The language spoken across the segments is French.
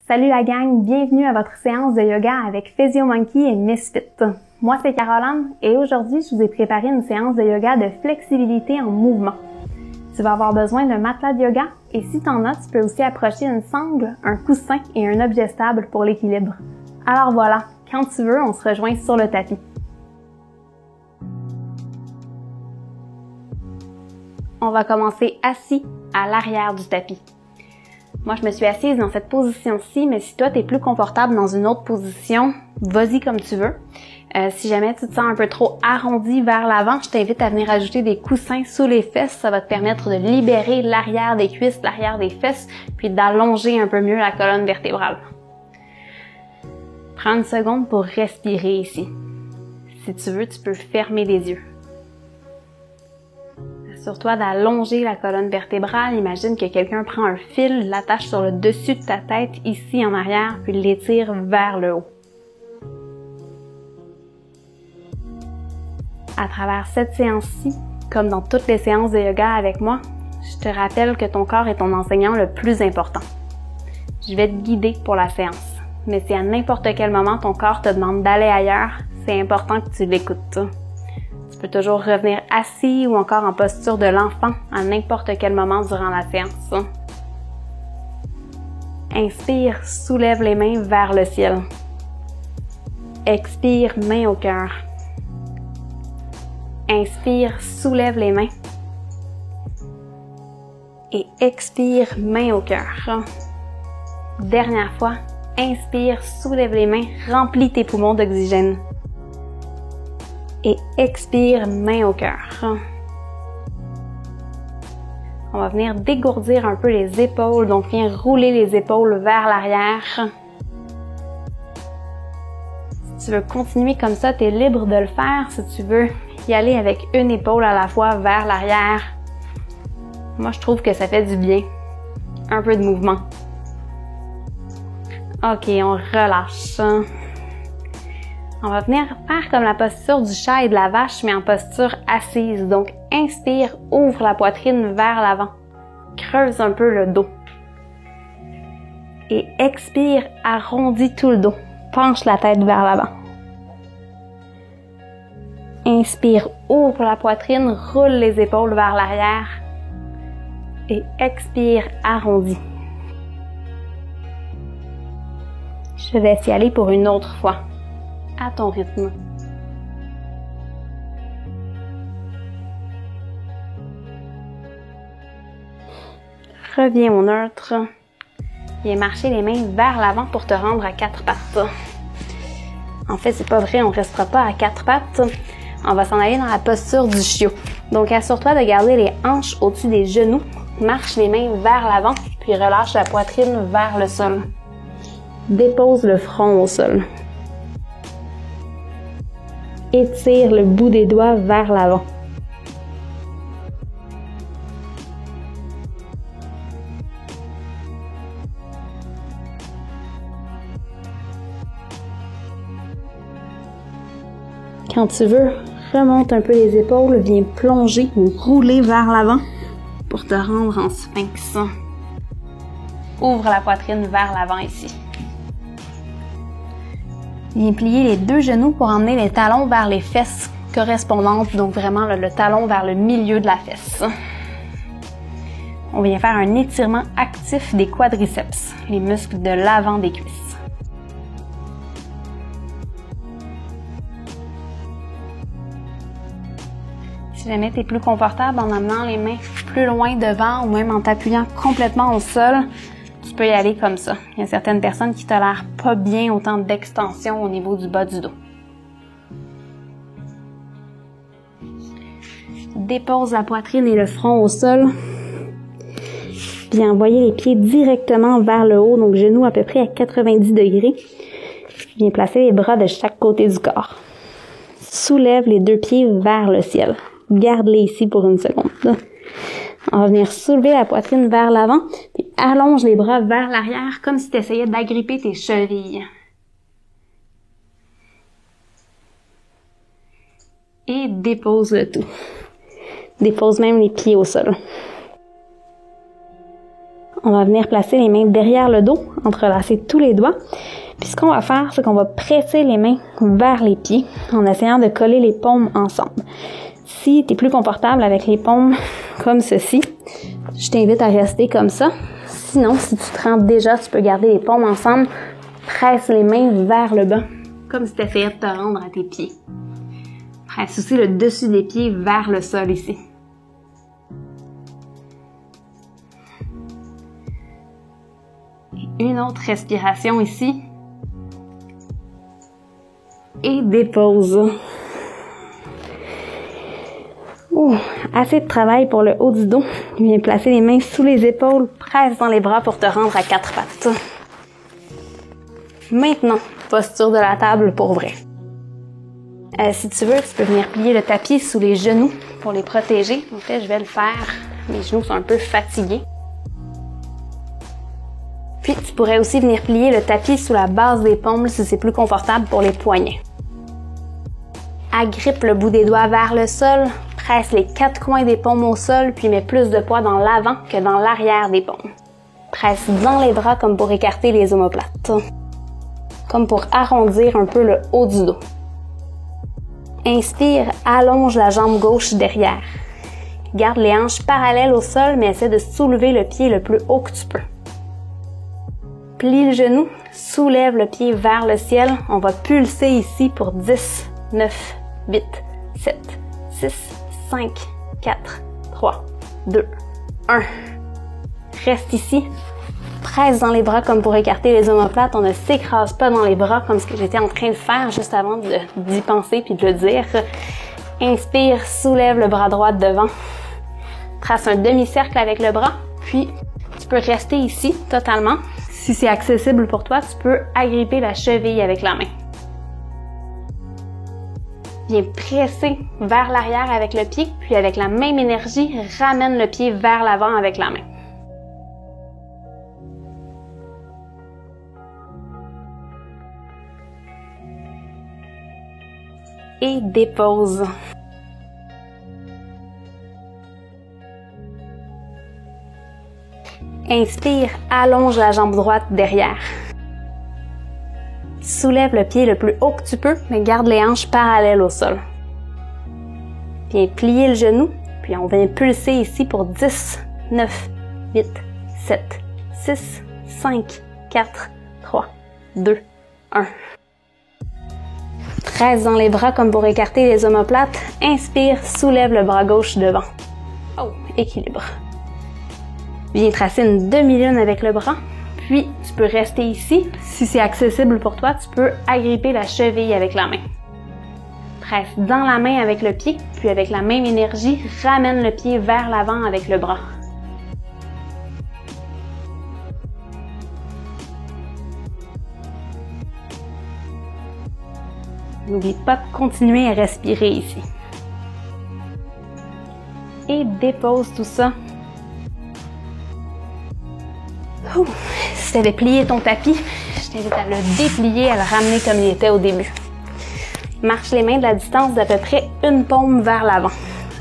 Salut la gang, bienvenue à votre séance de yoga avec Physio Monkey et Misfit. Moi c'est Caroline et aujourd'hui je vous ai préparé une séance de yoga de flexibilité en mouvement. Tu vas avoir besoin d'un matelas de yoga et si t'en as, tu peux aussi approcher une sangle, un coussin et un objet stable pour l'équilibre. Alors voilà, quand tu veux, on se rejoint sur le tapis. On va commencer assis à l'arrière du tapis. Moi, je me suis assise dans cette position-ci, mais si toi, tu es plus confortable dans une autre position, vas-y comme tu veux. Si jamais tu te sens un peu trop arrondi vers l'avant, je t'invite à venir ajouter des coussins sous les fesses. Ça va te permettre de libérer l'arrière des cuisses, l'arrière des fesses, puis d'allonger un peu mieux la colonne vertébrale. Prends une seconde pour respirer ici. Si tu veux, tu peux fermer les yeux. Assure-toi d'allonger la colonne vertébrale. Imagine que quelqu'un prend un fil, l'attache sur le dessus de ta tête, ici en arrière, puis l'étire vers le haut. À travers cette séance-ci, comme dans toutes les séances de yoga avec moi, je te rappelle que ton corps est ton enseignant le plus important. Je vais te guider pour la séance, mais si à n'importe quel moment ton corps te demande d'aller ailleurs, c'est important que tu l'écoutes. Tu peux toujours revenir assis ou encore en posture de l'enfant à n'importe quel moment durant la séance. Inspire, soulève les mains vers le ciel. Expire, main au cœur. Inspire, soulève les mains. Et expire, main au cœur. Dernière fois, inspire, soulève les mains, remplis tes poumons d'oxygène. Et expire, main au cœur. On va venir dégourdir un peu les épaules, donc viens rouler les épaules vers l'arrière. Si tu veux continuer comme ça, tu es libre de le faire. Si tu veux y aller avec une épaule à la fois vers l'arrière, moi je trouve que ça fait du bien. Un peu de mouvement. Ok, on relâche. On va venir faire comme la posture du chat et de la vache, mais en posture assise. Donc, inspire, ouvre la poitrine vers l'avant. Creuse un peu le dos. Et expire, arrondis tout le dos. Penche la tête vers l'avant. Inspire, ouvre la poitrine, roule les épaules vers l'arrière. Et expire, arrondis. Je te laisse y aller pour une autre fois. À ton rythme. Reviens au neutre. Viens marcher les mains vers l'avant pour te rendre à quatre pattes. En fait, c'est pas vrai, on ne restera pas à quatre pattes. On va s'en aller dans la posture du chiot. Donc, assure-toi de garder les hanches au-dessus des genoux. Marche les mains vers l'avant, puis relâche la poitrine vers le sol. Dépose le front au sol. Étire le bout des doigts vers l'avant. Quand tu veux, remonte un peu les épaules, viens plonger ou rouler vers l'avant pour te rendre en sphinx. Ouvre la poitrine vers l'avant ici. Viens plier les deux genoux pour emmener les talons vers les fesses correspondantes, donc vraiment le talon vers le milieu de la fesse. On vient faire un étirement actif des quadriceps, les muscles de l'avant des cuisses. Si jamais tu es plus confortable en amenant les mains plus loin devant ou même en t'appuyant complètement au sol, tu peux y aller comme ça. Il y a certaines personnes qui tolèrent pas bien autant d'extension au niveau du bas du dos. Dépose la poitrine et le front au sol. Puis envoyer les pieds directement vers le haut, donc genoux à peu près à 90 degrés. Viens placer les bras de chaque côté du corps. Soulève les deux pieds vers le ciel. Garde-les ici pour une seconde. On va venir soulever la poitrine vers l'avant, puis allonge les bras vers l'arrière comme si tu essayais d'agripper tes chevilles. Et dépose le tout. Dépose même les pieds au sol. on va venir placer les mains derrière le dos, entrelacer tous les doigts. Puis ce qu'on va faire, c'est qu'on va presser les mains vers les pieds en essayant de coller les paumes ensemble. Si tu es plus confortable avec les paumes comme ceci, je t'invite à rester comme ça. Sinon, si tu te rends déjà, tu peux garder les paumes ensemble, presse les mains vers le bas, comme si tu essayais de te rendre à tes pieds. Presse aussi le dessus des pieds vers le sol ici. Et une autre respiration ici. Et dépose. Assez de travail pour le haut du dos. Viens placer les mains sous les épaules, presse dans les bras pour te rendre à quatre pattes. Maintenant, posture de la table pour vrai. Si tu veux, tu peux venir plier le tapis sous les genoux pour les protéger. En fait, je vais le faire. Mes genoux sont un peu fatigués. Puis, tu pourrais aussi venir plier le tapis sous la base des paumes si c'est plus confortable pour les poignets. Agrippe le bout des doigts vers le sol, presse les quatre coins des paumes au sol, puis mets plus de poids dans l'avant que dans l'arrière des paumes. Presse dans les bras comme pour écarter les omoplates. Comme pour arrondir un peu le haut du dos. Inspire, allonge la jambe gauche derrière. Garde les hanches parallèles au sol, mais essaie de soulever le pied le plus haut que tu peux. Plie le genou, soulève le pied vers le ciel. On va pulser ici pour 10, 9, 8, 7, 6, 5, 4, 3, 2, 1. Reste ici. Presse dans les bras comme pour écarter les omoplates. On ne s'écrase pas dans les bras comme ce que j'étais en train de faire juste avant d'y penser puis de le dire. Inspire, soulève le bras droit devant. Trace un demi-cercle avec le bras. Puis, tu peux rester ici totalement. Si c'est accessible pour toi, tu peux agripper la cheville avec la main. Viens presser vers l'arrière avec le pied, puis avec la même énergie, ramène le pied vers l'avant avec la main. Et dépose. Inspire, allonge la jambe droite derrière. Soulève le pied le plus haut que tu peux, mais garde les hanches parallèles au sol. Viens plier le genou, puis on vient pulser ici pour 10, 9, 8, 7, 6, 5, 4, 3, 2, 1. Presse dans les bras comme pour écarter les omoplates. Inspire, soulève le bras gauche devant. Oh, équilibre. Viens tracer une demi-lune avec le bras. Puis, tu peux rester ici. Si c'est accessible pour toi, tu peux agripper la cheville avec la main. Presse dans la main avec le pied, puis avec la même énergie, ramène le pied vers l'avant avec le bras. N'oublie pas de continuer à respirer ici. Et dépose tout ça. Si tu avais plié ton tapis, je t'invite à le déplier, à le ramener comme il était au début. Marche les mains de la distance d'à peu près une paume vers l'avant.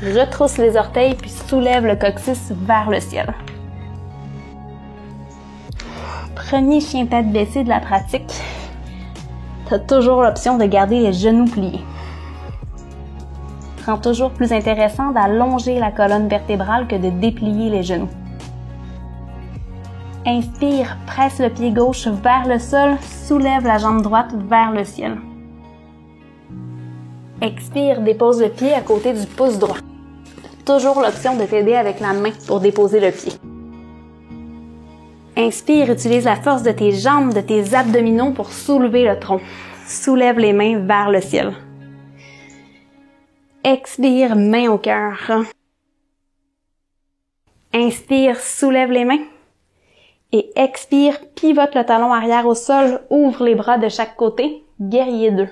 Retrousse les orteils puis soulève le coccyx vers le ciel. Premier chien tête baissée de la pratique. Tu as toujours l'option de garder les genoux pliés. C'est toujours plus intéressant d'allonger la colonne vertébrale que de déplier les genoux. Inspire, presse le pied gauche vers le sol, soulève la jambe droite vers le ciel. Expire, dépose le pied à côté du pouce droit. Toujours l'option de t'aider avec la main pour déposer le pied. Inspire, utilise la force de tes jambes, de tes abdominaux pour soulever le tronc. Soulève les mains vers le ciel. Expire, main au cœur. Inspire, soulève les mains. Et expire, pivote le talon arrière au sol, ouvre les bras de chaque côté, guerrier 2.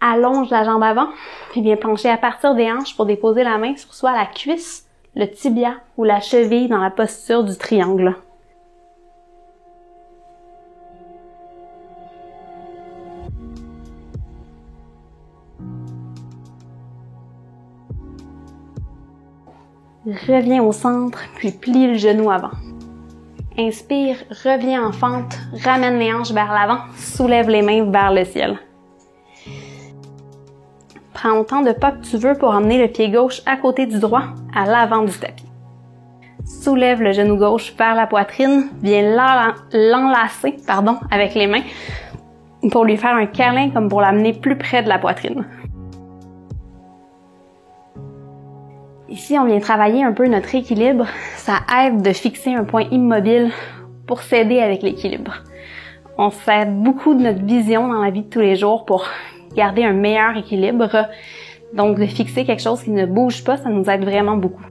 Allonge la jambe avant, puis viens pencher à partir des hanches pour déposer la main sur soit la cuisse, le tibia ou la cheville dans la posture du triangle. Reviens au centre, puis plie le genou avant. Inspire, reviens en fente, ramène les hanches vers l'avant, soulève les mains vers le ciel. Prends autant de pas que tu veux pour emmener le pied gauche à côté du droit, à l'avant du tapis. Soulève le genou gauche vers la poitrine, viens l'enlacer avec les mains pour lui faire un câlin comme pour l'amener plus près de la poitrine. Ici, on vient travailler un peu notre équilibre. Ça aide de fixer un point immobile pour s'aider avec l'équilibre. On s'aide beaucoup de notre vision dans la vie de tous les jours pour garder un meilleur équilibre. Donc, de fixer quelque chose qui ne bouge pas, ça nous aide vraiment beaucoup.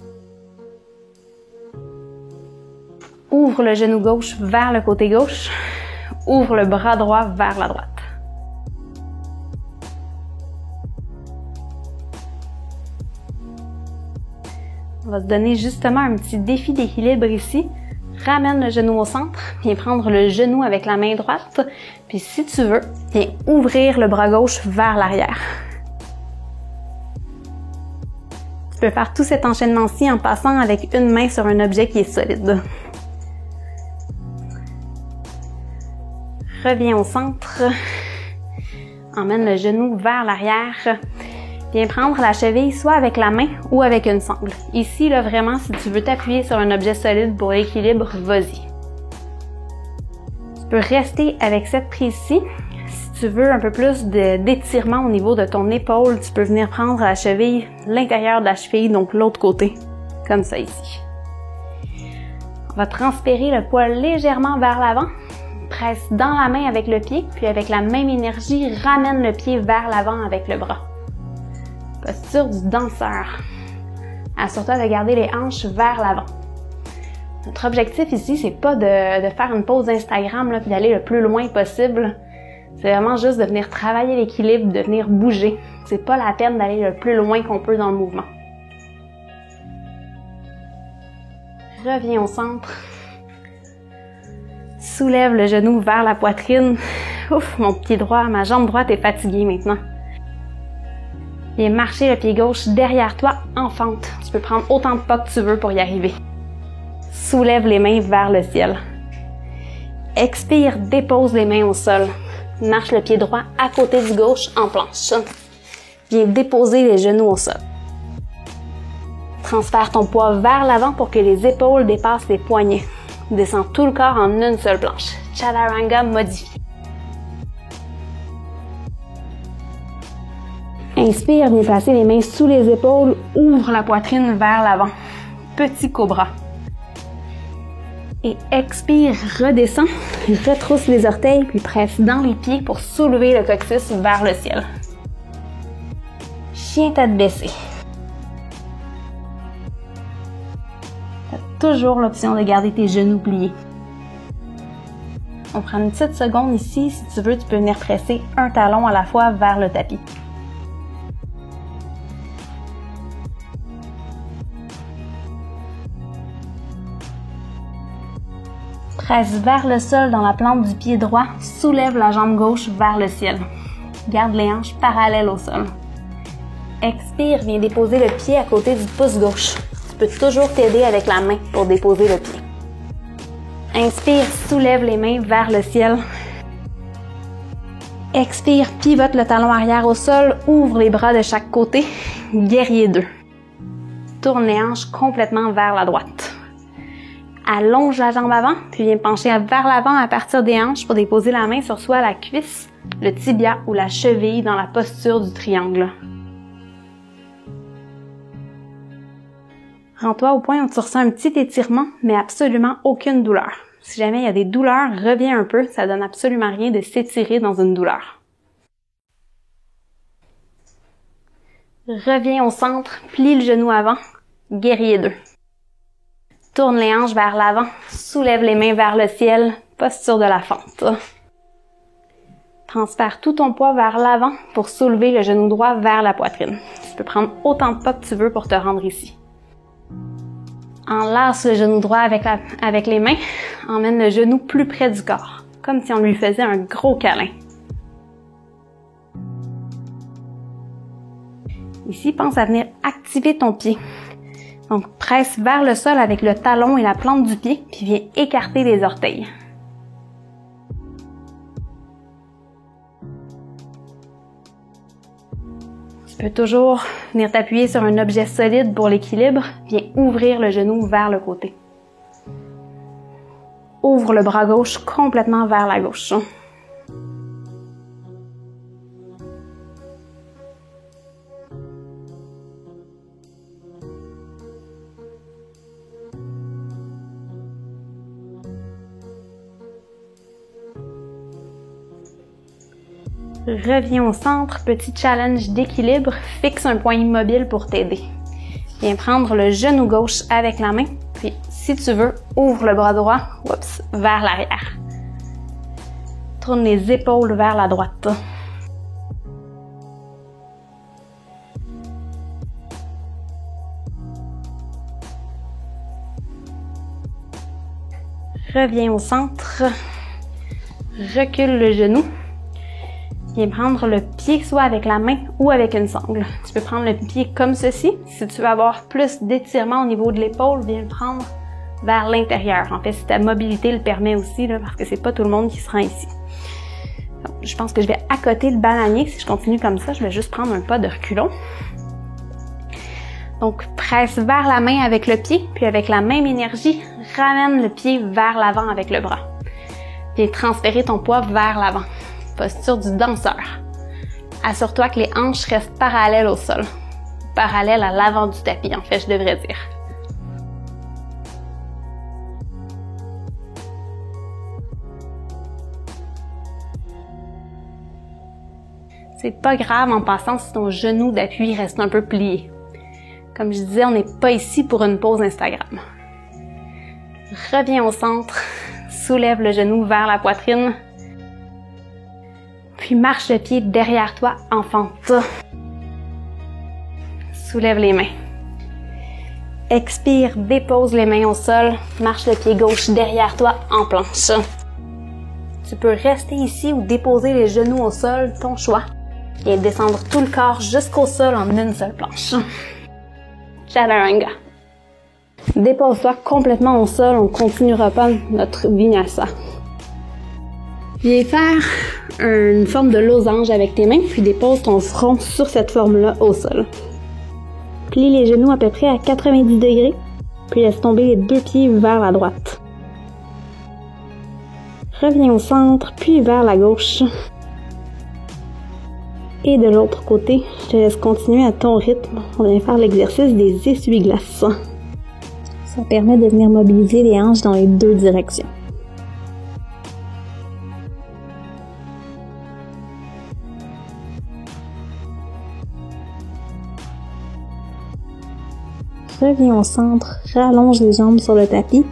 Ouvre le genou gauche vers le côté gauche. Ouvre le bras droit vers la droite. On va se donner justement un petit défi d'équilibre ici. Ramène le genou au centre, viens prendre le genou avec la main droite, puis si tu veux, viens ouvrir le bras gauche vers l'arrière. Tu peux faire tout cet enchaînement-ci en passant avec une main sur un objet qui est solide. Reviens au centre, emmène le genou vers l'arrière. Viens prendre la cheville soit avec la main ou avec une sangle. Ici, là, vraiment, si tu veux t'appuyer sur un objet solide pour l'équilibre, vas-y. Tu peux rester avec cette prise-ci. Si tu veux un peu plus d'étirement au niveau de ton épaule, tu peux venir prendre la cheville, l'intérieur de la cheville, donc l'autre côté, comme ça ici. On va transférer le poids légèrement vers l'avant. Presse dans la main avec le pied, puis avec la même énergie, ramène le pied vers l'avant avec le bras. Posture du danseur. Assure-toi de garder les hanches vers l'avant. Notre objectif ici, c'est pas de faire une pause Instagram là, puis d'aller le plus loin possible. C'est vraiment juste de venir travailler l'équilibre, de venir bouger. C'est pas la peine d'aller le plus loin qu'on peut dans le mouvement. Reviens au centre. Soulève le genou vers la poitrine. Ouf, mon pied droit, ma jambe droite est fatiguée maintenant. Viens marcher le pied gauche derrière toi en fente. Tu peux prendre autant de pas que tu veux pour y arriver. Soulève les mains vers le ciel. Expire, dépose les mains au sol. Marche le pied droit à côté du gauche en planche. Viens déposer les genoux au sol. Transfère ton poids vers l'avant pour que les épaules dépassent les poignets. Descends tout le corps en une seule planche. Chaturanga modifié. Inspire, viens placer les mains sous les épaules, ouvre la poitrine vers l'avant. Petit cobra. Et expire, redescends, retrousse les orteils, puis presse dans les pieds pour soulever le coccyx vers le ciel. Chien tête baissée. Tu as toujours l'option de garder tes genoux pliés. On prend une petite seconde ici. Si tu veux, tu peux venir presser un talon à la fois vers le tapis. Presse vers le sol dans la plante du pied droit, soulève la jambe gauche vers le ciel. Garde les hanches parallèles au sol. Expire, viens déposer le pied à côté du pouce gauche. Tu peux toujours t'aider avec la main pour déposer le pied. Inspire, soulève les mains vers le ciel. Expire, pivote le talon arrière au sol, ouvre les bras de chaque côté. Guerrier 2. Tourne les hanches complètement vers la droite. Allonge la jambe avant, puis viens pencher vers l'avant à partir des hanches pour déposer la main sur soit la cuisse, le tibia ou la cheville dans la posture du triangle. Rends-toi au point où tu ressens un petit étirement, mais absolument aucune douleur. Si jamais il y a des douleurs, reviens un peu, ça donne absolument rien de s'étirer dans une douleur. Reviens au centre, plie le genou avant, guerrier 2. Tourne les hanches vers l'avant, soulève les mains vers le ciel, posture de la fente. Transfère tout ton poids vers l'avant pour soulever le genou droit vers la poitrine. Tu peux prendre autant de pas que tu veux pour te rendre ici. Enlace le genou droit avec les mains, emmène le genou plus près du corps, comme si on lui faisait un gros câlin. Ici, pense à venir activer ton pied. Donc, presse vers le sol avec le talon et la plante du pied, puis viens écarter les orteils. Tu peux toujours venir t'appuyer sur un objet solide pour l'équilibre. Viens ouvrir le genou vers le côté. Ouvre le bras gauche complètement vers la gauche. Reviens au centre, petit challenge d'équilibre, fixe un point immobile pour t'aider. Viens prendre le genou gauche avec la main, puis si tu veux, ouvre le bras droit, vers l'arrière. Tourne les épaules vers la droite. Reviens au centre, recule le genou. Viens prendre le pied soit avec la main ou avec une sangle. Tu peux prendre le pied comme ceci. Si tu veux avoir plus d'étirement au niveau de l'épaule, viens le prendre vers l'intérieur. En fait, si ta mobilité le permet aussi, là, parce que c'est pas tout le monde qui se rend ici. Donc, je pense que je vais accoter le bananier. Si je continue comme ça, je vais juste prendre un pas de reculons. Donc, presse vers la main avec le pied, puis avec la même énergie, ramène le pied vers l'avant avec le bras. Viens transférer ton poids vers l'avant. Posture du danseur. Assure-toi que les hanches restent parallèles au sol. Parallèles à l'avant du tapis, en fait, je devrais dire. C'est pas grave en passant si ton genou d'appui reste un peu plié. Comme je disais, on n'est pas ici pour une pause Instagram. Reviens au centre, soulève le genou vers la poitrine. Puis marche le pied derrière toi en fente. Soulève les mains. Expire, dépose les mains au sol. Marche le pied gauche derrière toi en planche. Tu peux rester ici ou déposer les genoux au sol, ton choix. Et descendre tout le corps jusqu'au sol en une seule planche. Chaturanga. Dépose-toi complètement au sol, on continuera pas notre vinyasa. Viens faire une forme de losange avec tes mains, puis dépose ton front sur cette forme-là au sol. Plie les genoux à peu près à 90 degrés, puis laisse tomber les deux pieds vers la droite. Reviens au centre, puis vers la gauche. Et de l'autre côté, je te laisse continuer à ton rythme. On va faire l'exercice des essuie-glaces. Ça permet de venir mobiliser les hanches dans les deux directions. Reviens au centre, rallonge les jambes sur le tapis.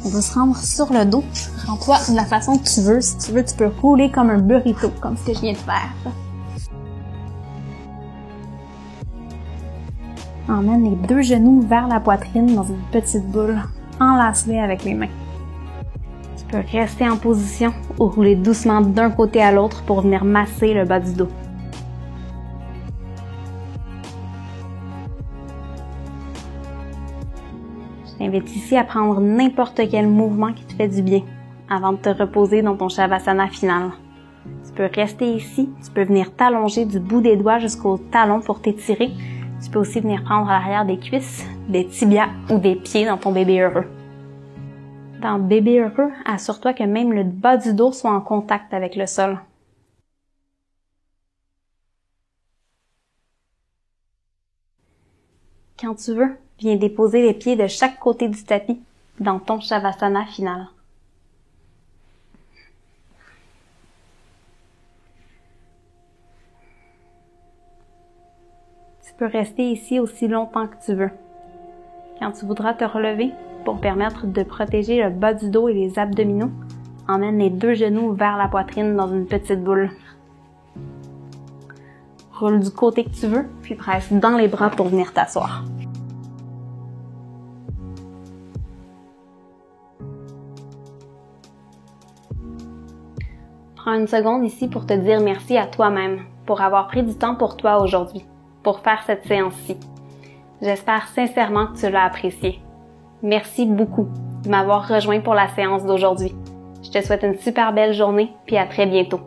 On va se rendre sur le dos. Rends-toi de la façon que tu veux. Si tu veux, tu peux rouler comme un burrito, comme ce que je viens de faire. Emmène les deux genoux vers la poitrine dans une petite boule. Enlace-les avec les mains. Tu peux rester en position ou rouler doucement d'un côté à l'autre pour venir masser le bas du dos. Je t'invite ici à prendre n'importe quel mouvement qui te fait du bien avant de te reposer dans ton Shavasana final. Tu peux rester ici, tu peux venir t'allonger du bout des doigts jusqu'au talon pour t'étirer. Tu peux aussi venir prendre à l'arrière des cuisses, des tibias ou des pieds dans ton bébé heureux. Dans bébé heureux, assure-toi que même le bas du dos soit en contact avec le sol. Quand tu veux, viens déposer les pieds de chaque côté du tapis dans ton Shavasana final. Tu peux rester ici aussi longtemps que tu veux. Quand tu voudras te relever, pour permettre de protéger le bas du dos et les abdominaux, emmène les deux genoux vers la poitrine dans une petite boule. Roule du côté que tu veux, puis presse dans les bras pour venir t'asseoir. Prends une seconde ici pour te dire merci à toi-même, pour avoir pris du temps pour toi aujourd'hui, pour faire cette séance-ci. J'espère sincèrement que tu l'as apprécié. Merci beaucoup de m'avoir rejoint pour la séance d'aujourd'hui. Je te souhaite une super belle journée puis à très bientôt.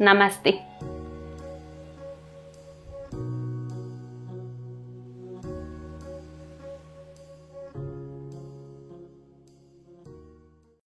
Namasté.